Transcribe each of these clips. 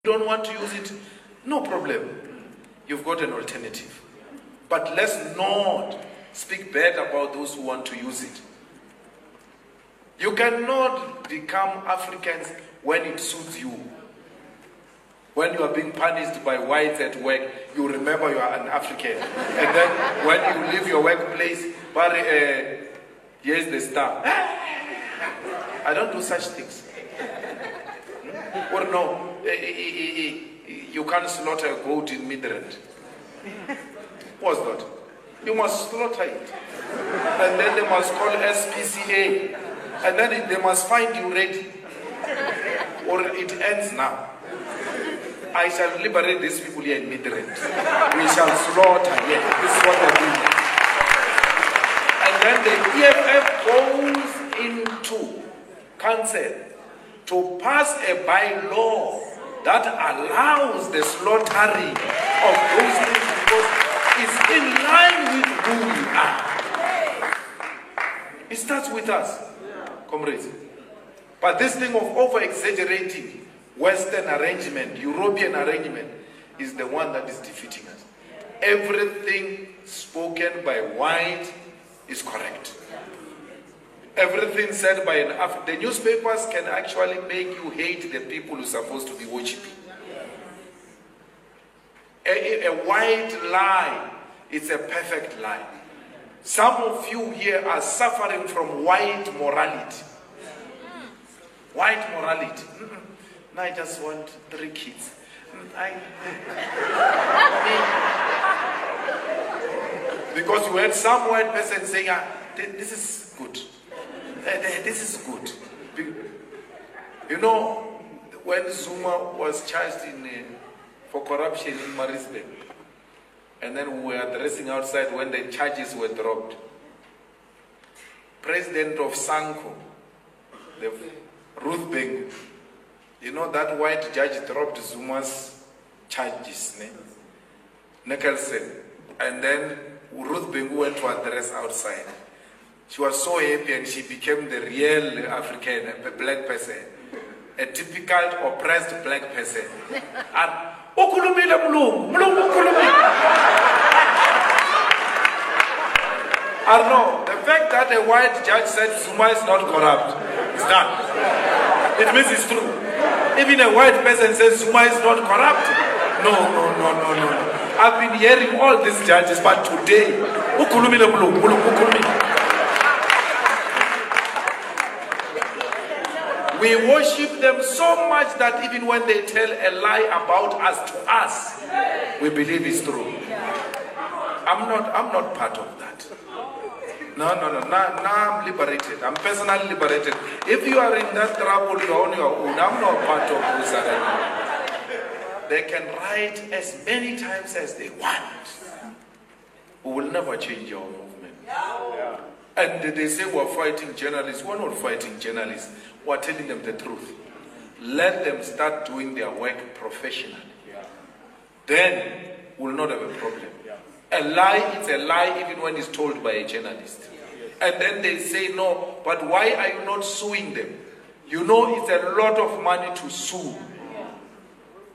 don't want to use it, no problem. You've got an alternative. But let's not speak bad about those who want to use it. You cannot become Africans when it suits you. When you are being punished by whites at work, you remember you are an African. And then when you leave your workplace, but here's the star. I don't do such things. Or no, you can't slaughter a goat in Midrand. What's that? You must slaughter it. And then they must call SPCA. And then they must find you ready. Or it ends now. I shall liberate these people here in Midrand. We shall slaughter. Yes, this is what they're doing. And then the EFF goes into council to pass a bylaw that allows the slaughtering of those things because it's in line with who we are. It starts with us, comrades. But this thing of over-exaggerating Western arrangement, European arrangement, is the one that is defeating us. Everything spoken by white is correct. Everything said by an African, the newspapers can actually make you hate the people who are supposed to be worshipping. A white lie is a perfect lie. Some of you here are suffering from white morality. White morality. No, I just want 3 kids. Because you had some white person saying, this is good. This is good. You know, when Zuma was charged for corruption in Marisburg, and then we were addressing outside when the charges were dropped, President of Sanko, Ruth Beng, you know that white judge dropped Zuma's charges, Nicholson, and then Ruth Beng went to address outside. She was so happy and she became the real African, a black person, a typical oppressed black person. And no, the fact that a white judge said Zuma is not corrupt is done. It means it's true. Even a white person says Zuma is not corrupt. No. I've been hearing all these judges, but today, we worship them so much that even when they tell a lie about us to us, we believe it's true. I'm not part of that. No. Now I'm liberated. I'm personally liberated. If you are in that trouble, you're on your own. I'm not part of this arrangement. They can write as many times as they want. We will never change our movement. And they say we're fighting journalists. We're not fighting journalists. We're telling them the truth. Let them start doing their work professionally. Then we'll not have a problem. A lie is a lie even when it's told by a journalist. And then they say, no, but why are you not suing them? You know it's a lot of money to sue.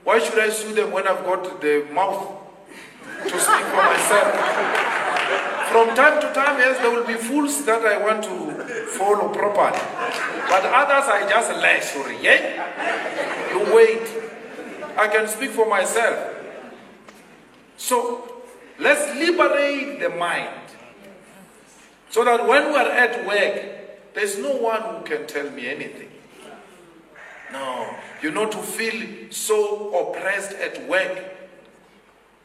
Why should I sue them when I've got the mouth to speak for myself? From time to time, yes, there will be fools that I want to follow properly. But others I just lash, sorry, yeah? You wait. I can speak for myself. So, let's liberate the mind. So that when we are at work, there's no one who can tell me anything. No. You know, to feel so oppressed at work,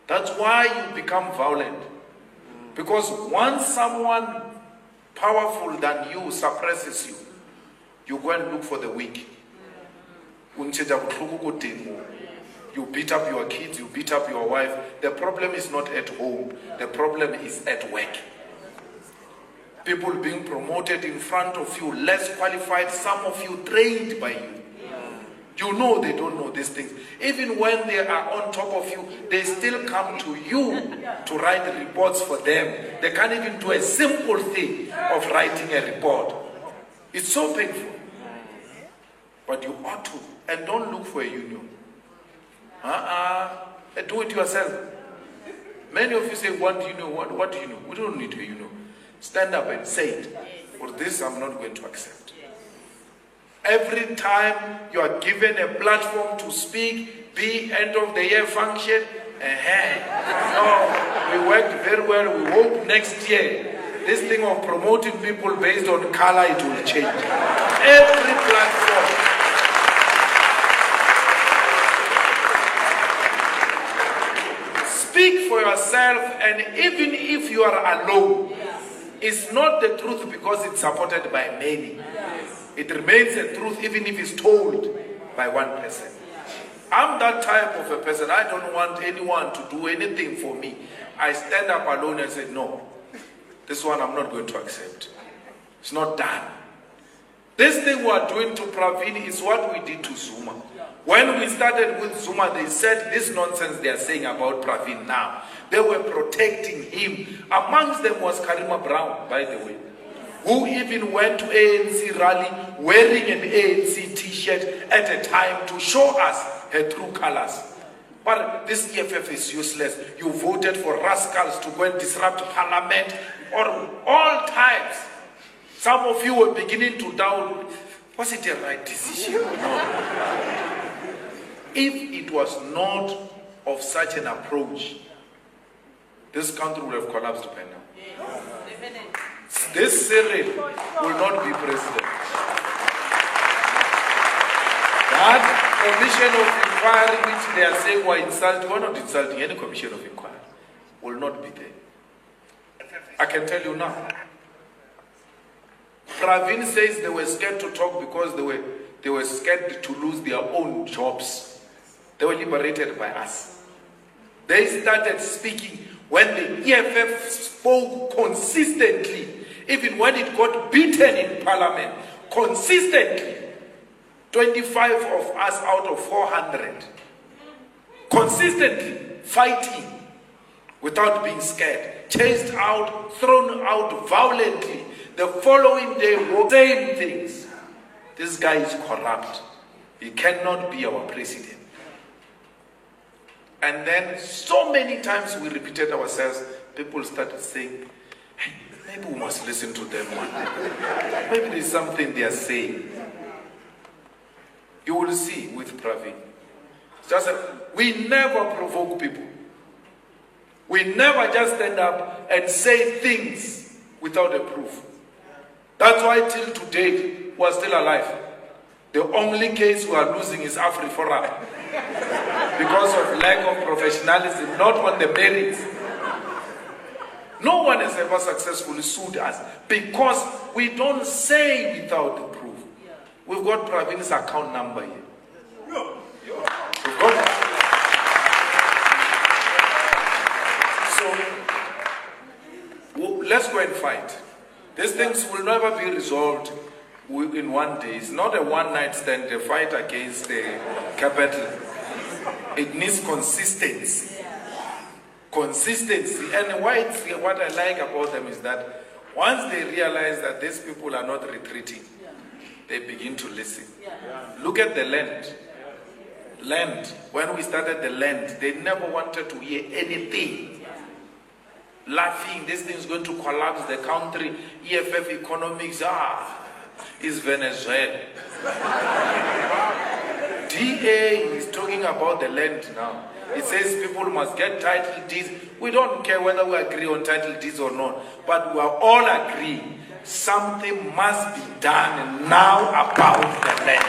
that's why you become violent. Because once someone powerful than you suppresses you, you go and look for the weak. You beat up your kids, you beat up your wife. The problem is not at home. The problem is at work. People being promoted in front of you, less qualified, some of you trained by you. You know they don't know these things. Even when they are on top of you, they still come to you to write reports for them. They can't even do a simple thing of writing a report. It's so painful. But you ought to, and don't look for a union. do it yourself. Many of you say, what do you know? What do you know? We don't need to, Stand up and say it. For this, I'm not going to accept. Every time you are given a platform to speak, be end of the year function, no, we worked very well. We hope next year, this thing of promoting people based on color, it will change. Every platform. Speak for yourself, and even if you are alone, it's not the truth because it's supported by many. It remains a truth even if it's told by one person. I'm that type of a person. I don't want anyone to do anything for me. I stand up alone and say, no, this one I'm not going to accept. It's not done. This thing we are doing to Pravin is what we did to Zuma. When we started with Zuma, they said this nonsense they are saying about Pravin now. They were protecting him. Amongst them was Karima Brown, by the way, who even went to ANC rally wearing an ANC t-shirt at a time to show us her true colors. But this EFF is useless. You voted for rascals to go and disrupt parliament or all times. Some of you were beginning to doubt, was it a right decision or not? If it was not of such an approach, this country would have collapsed by now. This Cyril will not be president. That commission of inquiry which they are saying were insulting, we're not insulting any commission of inquiry, will not be there. I can tell you now. Pravin says they were scared to talk because they were scared to lose their own jobs. They were liberated by us. They started speaking when the EFF spoke consistently, even when it got beaten in parliament, consistently. 25 of us out of 400. Consistently fighting without being scared. Chased out, thrown out violently. The following day, same things. This guy is corrupt. He cannot be our president. And then so many times we repeated ourselves, people started saying, hey, maybe we must listen to them one day. Maybe there's something they are saying. You will see with Pravin. Just we never provoke people. We never just stand up and say things without a proof. That's why till today we are still alive. The only case we are losing is AfriForum. Because of lack of professionalism, not on the merits. No one has ever successfully sued us because we don't say without the proof. We've got Pravin's account number here. We've got it. So let's go and fight. These things will never be resolved in one day. It's not a one-night stand, a fight against the capital. It needs consistency. Consistency. And what I like about them is that once they realize that these people are not retreating, they begin to listen. Look at the land. Land. When we started the land, they never wanted to hear anything. Laughing, this thing is going to collapse the country. EFF economics, is Venezuela. DA is talking about the land now. It says people must get title deeds. We don't care whether we agree on title deeds or not, but we are all agreeing something must be done now about the land.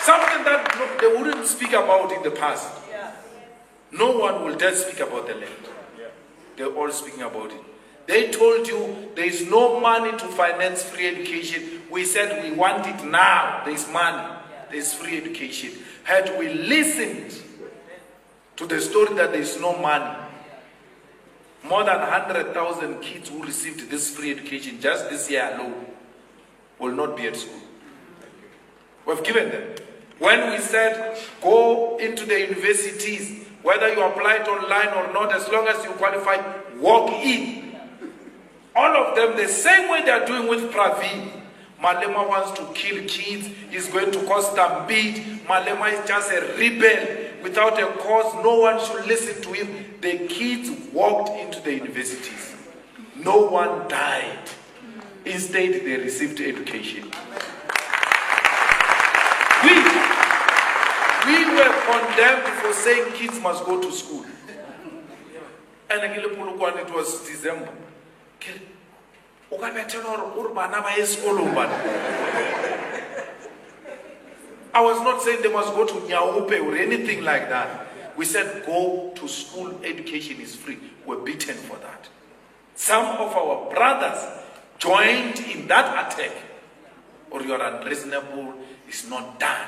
Something that they wouldn't speak about in the past. No one will dare speak about the land. They're all speaking about it. They told you there is no money to finance free education. We said we want it now. There is money. There is free education. Had we listened to the story that there is no money, more than 100,000 kids who received this free education just this year alone will not be at school. We've given them. When we said go into the universities, whether you applied online or not, as long as you qualify, walk in. All of them, the same way they are doing with Pravin, Malema wants to kill kids. He's going to cause stampede. Malema is just a rebel without a cause. No one should listen to him. The kids walked into the universities. No one died. Instead, they received education. We were condemned for saying kids must go to school. And it was December. I was not saying they must go to Nyaupe or anything like that. We said go to school, education is free. We're beaten for that. Some of our brothers joined in that attack. Or your unreasonable is not done.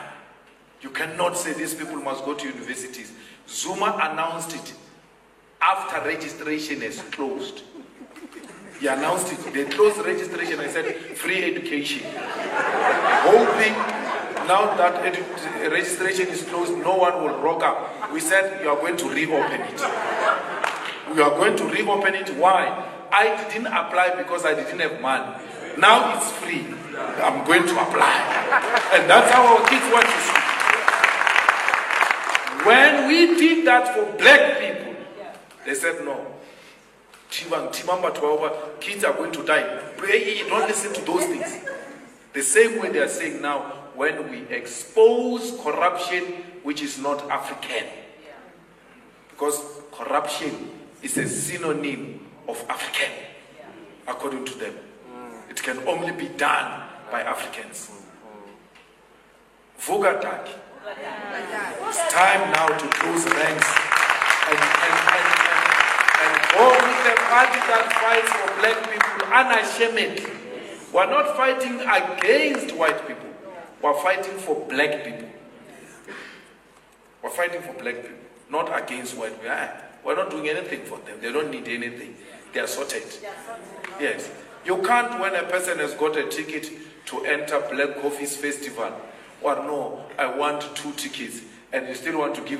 You cannot say these people must go to universities. Zuma announced it after registration is closed. He announced it. They closed registration and said free education. Hoping now that registration is closed, no one will rock up. We said you are going to reopen it. We are going to reopen it. Why? I didn't apply because I didn't have money. Now it's free. I'm going to apply. And that's how our kids want to school. When we did that for black people, they said no. Kids are going to die. Don't listen to those things. The same way they are saying now, when we expose corruption which is not African. Because corruption is a synonym of African, according to them. It can only be done by Africans. Vugataki. It's time now to close ranks and go with the party that fights for black people unashamedly. We're not fighting against white people. We're fighting for black people. We're fighting for black people, not against white people. We're not doing anything for them. They don't need anything. They are sorted. Yes. You can't, when a person has got a ticket to enter Black Coffee's festival, or no, I want 2 tickets, and you still want to give them